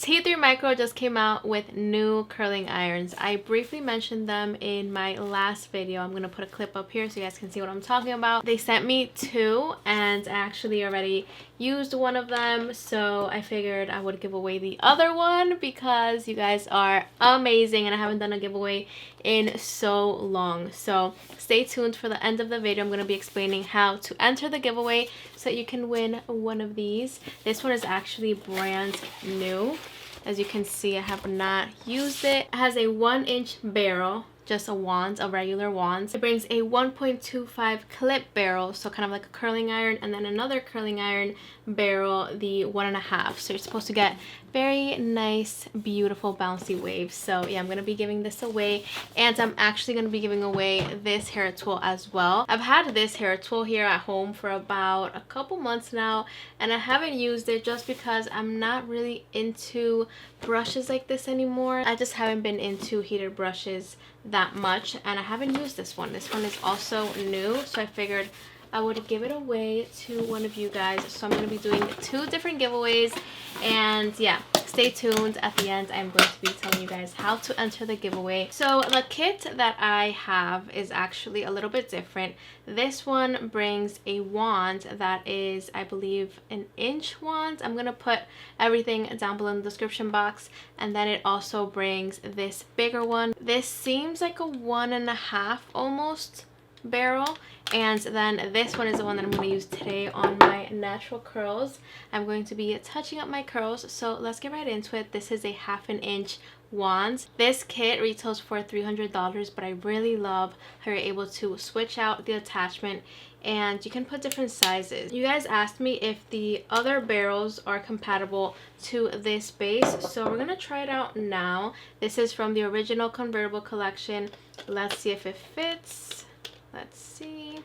T3 Micro just came out with new curling irons. I briefly mentioned them in my last video. I'm going to put a clip up here so you guys can see what I'm talking about. They sent me two and I actually already used one of them, so I figured I would give away the other one because you guys are amazing and I haven't done a giveaway in so long. So stay tuned for the end of the video. I'm going to be explaining how to enter the giveaway so that you can win one of these. This one is actually brand new. As you can see, I have not used it. It has a 1-inch barrel, just a wand, a regular wand. It brings a 1.25 clip barrel, so kind of like a curling iron, and then another curling iron barrel, the 1.5. So you're supposed to get very nice, beautiful, bouncy waves. So yeah, I'm going to be giving this away, and I'm actually going to be giving away this hair tool as well. I've had this hair tool here at home for about a couple months now, and I haven't used it just because I'm not really into brushes like this anymore. I just haven't been into heated brushes that much, and I haven't used this one. This one is also new, so I figured I would give it away to one of you guys. So I'm going to be doing 2 different giveaways, and yeah, stay tuned. At the end, I'm going to be telling you guys how to enter the giveaway. So the kit that I have is actually a little bit different. This one brings a wand that is, I believe, an inch wand. I'm going to put everything down below in the description box. And then it also brings this bigger one. This seems like a 1.5 almost barrel, and then this one is the one that I'm going to use today on my natural curls. I'm going to be touching up my curls, so let's get right into it. This is a 1/2 inch wand. This kit retails for $300, but I really love how you're able to switch out the attachment and you can put different sizes. You guys asked me if the other barrels are compatible to this base, so we're gonna try it out now. This is from the original convertible collection. Let's see if it fits. Let's see.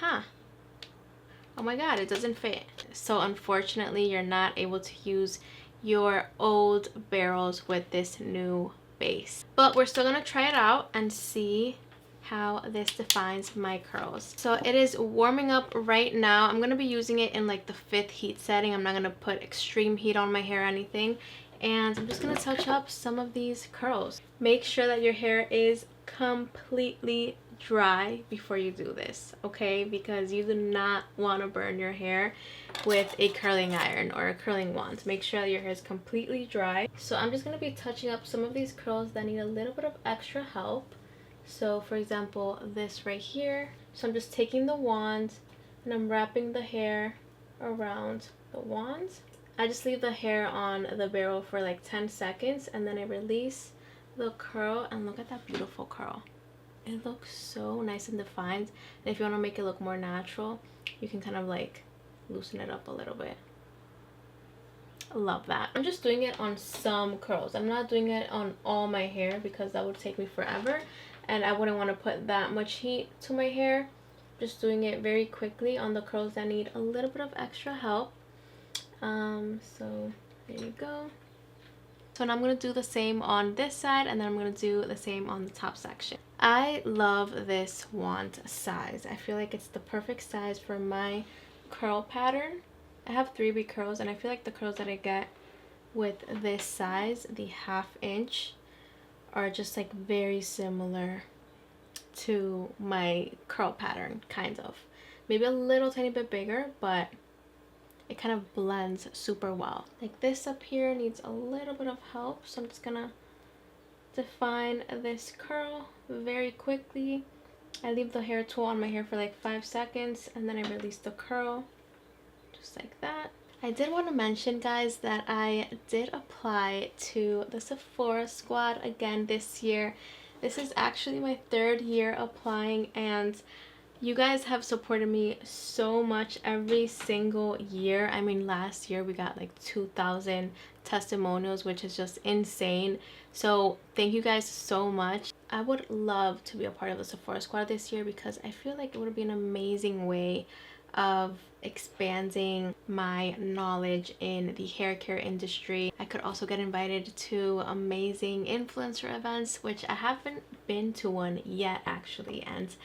Oh my god, it doesn't fit. So unfortunately, you're not able to use your old barrels with this new base. But we're still gonna try it out and see how this defines my curls. So it is warming up right now. I'm gonna be using it in like the 5th heat setting. I'm not gonna put extreme heat on my hair or anything. And I'm just gonna touch up some of these curls. Make sure that your hair is completely dry before you do this, okay? Because you do not want to burn your hair with a curling iron or a curling wand. Make sure that your hair is completely dry. So I'm just going to be touching up some of these curls that need a little bit of extra help. So for example, this right here. So I'm just taking the wand and I'm wrapping the hair around the wand. I just leave the hair on the barrel for like 10 seconds and then I release the curl, and look at that beautiful curl. It looks so nice and defined, and if you want to make it look more natural, you can kind of like loosen it up a little bit. I love that. I'm just doing it on some curls. I'm not doing it on all my hair because that would take me forever and I wouldn't want to put that much heat to my hair. Just doing it very quickly on the curls that need a little bit of extra help. So there you go. So now I'm going to do the same on this side, and then I'm going to do the same on the top section. I love this wand size. I feel like it's the perfect size for my curl pattern. I have 3B curls, and I feel like the curls that I get with this size, the 1/2 inch, are just like very similar to my curl pattern, kind of. Maybe a little tiny bit bigger, but it kind of blends super well. Like this up here needs a little bit of help, so I'm just gonna define this curl very quickly. I leave the hair tool on my hair for like 5 seconds and then I release the curl just like that. I did want to mention, guys, that I did apply to the Sephora squad again this year. This is actually my 3rd year applying, and you guys have supported me so much every single year. I mean, last year we got like 2,000 testimonials, which is just insane. So thank you guys so much. I would love to be a part of the Sephora squad this year because I feel like it would be an amazing way of expanding my knowledge in the hair care industry. I could also get invited to amazing influencer events, which I haven't been to one yet actually, and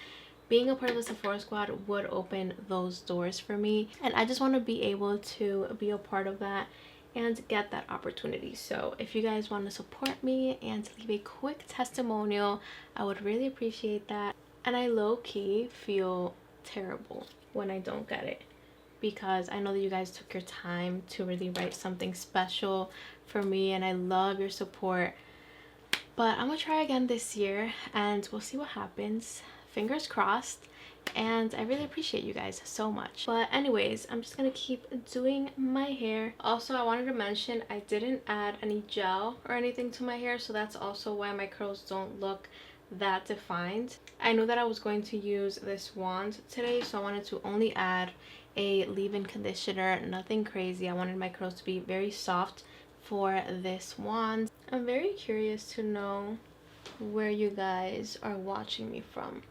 being a part of the Sephora squad would open those doors for me, and I just want to be able to be a part of that and get that opportunity. So if you guys want to support me and leave a quick testimonial, I would really appreciate that. And I low-key feel terrible when I don't get it, because I know that you guys took your time to really write something special for me, and I love your support. But I'm gonna try again this year and we'll see what happens. Fingers crossed. And I really appreciate you guys so much. But anyways, I'm just gonna keep doing my hair. Also, I wanted to mention I didn't add any gel or anything to my hair, so that's also why my curls don't look that defined. I knew that I was going to use this wand today, so I wanted to only add a leave-in conditioner, nothing crazy. I wanted my curls to be very soft for this wand. I'm very curious to know where you guys are watching me from.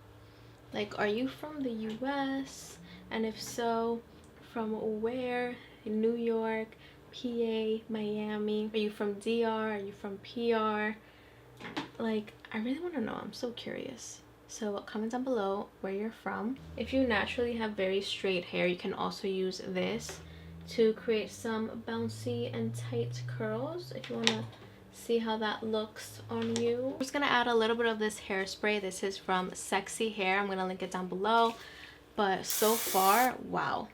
Like, are you from the US? And if so, from where? In New York, PA, Miami? Are you from DR? Are you from PR? Like, I really want to know. I'm so curious. So comment down below where you're from. If you naturally have very straight hair, you can also use this to create some bouncy and tight curls if you want to see how that looks on you. I'm just gonna add a little bit of this hairspray. This is from SexyHair. I'm gonna link it down below. But so far, wow,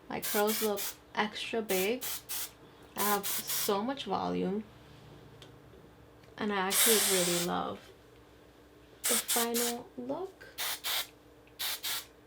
my curls look extra big. I have so much volume, and I actually really love the final look.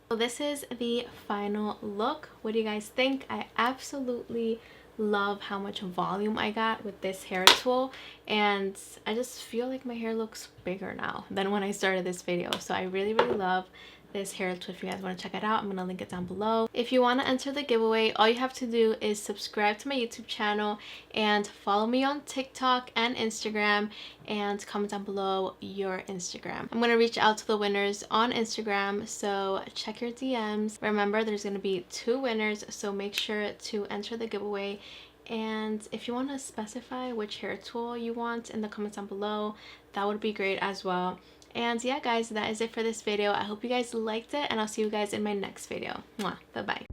So this is the final look. What do you guys think? I absolutely love how much volume I got with this hair tool, and I just feel like my hair looks bigger now than when I started this video. So I really love this hair tool. If you guys want to check it out, I'm gonna link it down below. If you want to enter the giveaway, all you have to do is subscribe to my YouTube channel and follow me on TikTok and Instagram, and comment down below your Instagram. I'm gonna reach out to the winners on Instagram, so check your DMs. Remember, there's gonna be 2 winners, so make sure to enter the giveaway. And if you want to specify which hair tool you want in the comments down below, that would be great as well. And yeah guys, that is it for this video. I hope you guys liked it, and I'll see you guys in my next video. Mwah. Bye bye.